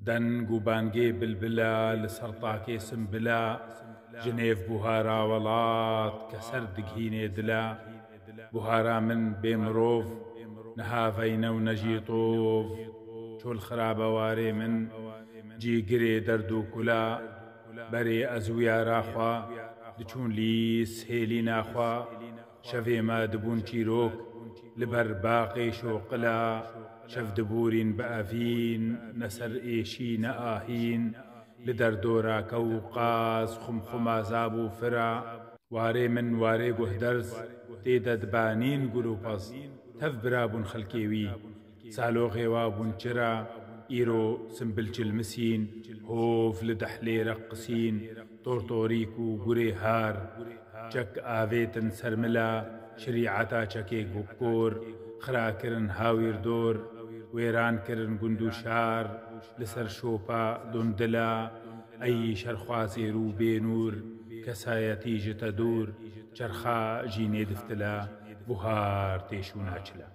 دەنگ و بانگێ بلبلە لەسەر تاکێ سمبلە ژنێڤ بوهارا وڵات کە سەر دگهینێ دلە بوهارا من بێ مرۆڤ نەهاڤەینە و نەژی تۆڤ چۆل خراپە وارێ من جیگرێ دەرد و کولا بەرێ ئەزوویا ڕاخوا دچوون لیس هێلی ناخوا شەڤێمە دبوون چیرۆک لەبەر باقی شۆقلا شەف دبورین بە ئەڤین نەسەر ئێشی نە ئاهین لە دەردۆراکە و قاز خومخوما زاب و فرا وارێ من وارێ گوهدەرز تێدە دبانین گول و پەس تەف برابوون خەلکێوی سالۆغێوا بوون چرا ئیرۆ سمبلچل مسین هۆڤ لە دەحلێرە قسین تۆرتۆریک و گورێ هار چەک ئاڤێتن سەرملا شریعەتا چەکێک بوو کۆر خراکردن هاویر دۆر وێرانکردن گوند و شار لەسەر شۆپا دۆندلا ئەی شەرخوازێر و بێنور کەسایەتی ژتە دوور چەرخا ژینێ دفتلا بوهار تێش و ناچلە